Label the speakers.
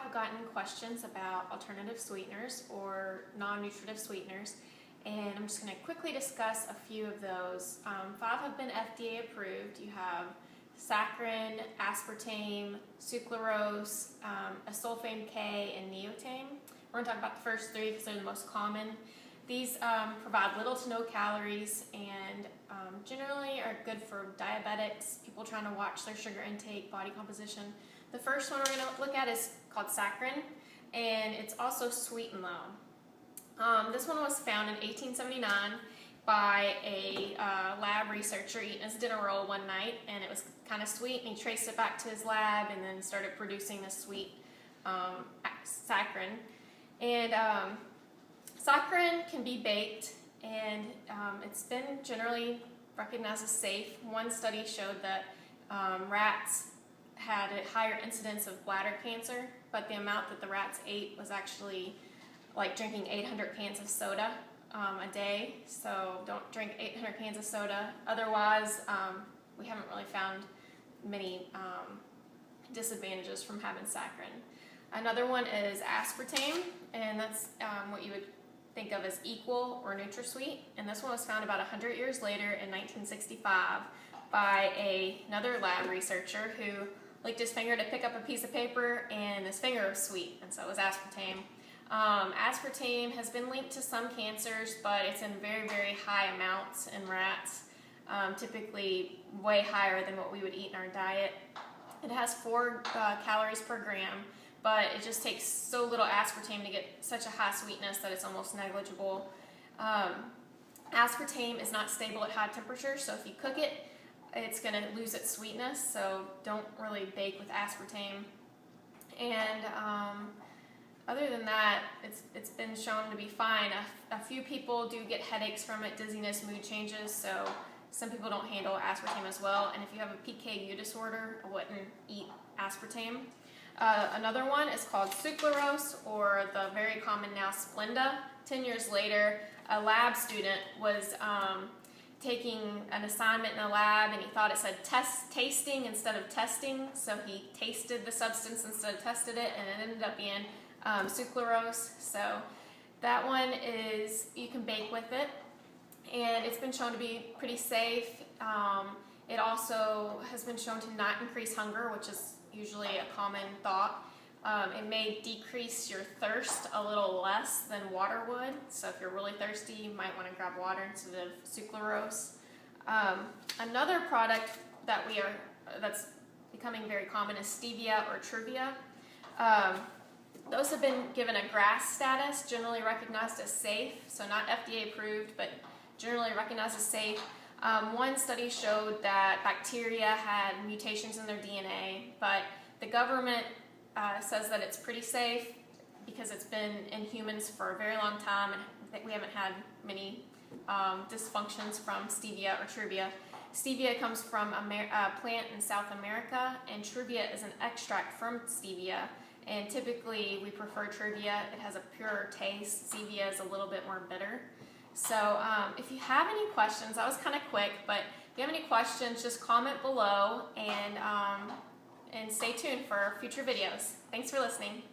Speaker 1: have gotten questions about alternative sweeteners or non-nutritive sweeteners, and I'm just going to quickly discuss a few of those. 5 have been FDA approved. You have saccharin, aspartame, sucralose, acesulfame K, and neotame. We're going to talk about the first 3 because they're the most common. These provide little to no calories and generally are good for diabetics, people trying to watch their sugar intake, body composition. The first one we're going to look at is called saccharin, and it's also sweet and low. This one was found in 1879 by a lab researcher eating his dinner roll one night, and it was kind of sweet, and he traced it back to his lab and then started producing this sweet saccharin. And saccharin can be baked, and it's been generally recognized as safe. One study showed that rats had a higher incidence of bladder cancer, but the amount that the rats ate was actually like drinking 800 cans of soda a day. So don't drink 800 cans of soda. Otherwise, we haven't really found many disadvantages from having saccharin. Another one is aspartame, and that's what you would think of as equal or NutraSweet, and this one was found about 100 years later in 1965 by another lab researcher who licked his finger to pick up a piece of paper, and his finger was sweet, and so it was aspartame. Aspartame has been linked to some cancers, but it's in very, very high amounts in rats, typically way higher than what we would eat in our diet. It has 4 calories per gram, but it just takes so little aspartame to get such a high sweetness that it's almost negligible. Aspartame is not stable at high temperatures, so if you cook it, it's going to lose its sweetness, so don't really bake with aspartame. And other than that, it's been shown to be fine. A few people do get headaches from it, dizziness, mood changes, so some people don't handle aspartame as well. And if you have a PKU disorder, I wouldn't eat aspartame. Another one is called sucralose, or the very common now Splenda. 10 years later, a lab student was taking an assignment in a lab, and he thought it said tasting instead of testing, so he tasted the substance instead of tested it, and it ended up being sucralose. So that one is, you can bake with it, and it's been shown to be pretty safe. It also has been shown to not increase hunger, which is usually a common thought. It may decrease your thirst a little less than water would, so if you're really thirsty, you might want to grab water instead of sucralose. Another product that's becoming very common is stevia or truvia. Those have been given a GRAS status, generally recognized as safe, so not FDA approved, but generally recognized as safe. One study showed that bacteria had mutations in their DNA, but the government says that it's pretty safe because it's been in humans for a very long time, and we haven't had many dysfunctions from stevia or truvia. Stevia comes from a plant in South America, and truvia is an extract from stevia, and typically we prefer truvia. It has a purer taste. Stevia is a little bit more bitter. So if you have any questions, that was kind of quick, but if you have any questions, just comment below, and stay tuned for future videos. Thanks for listening.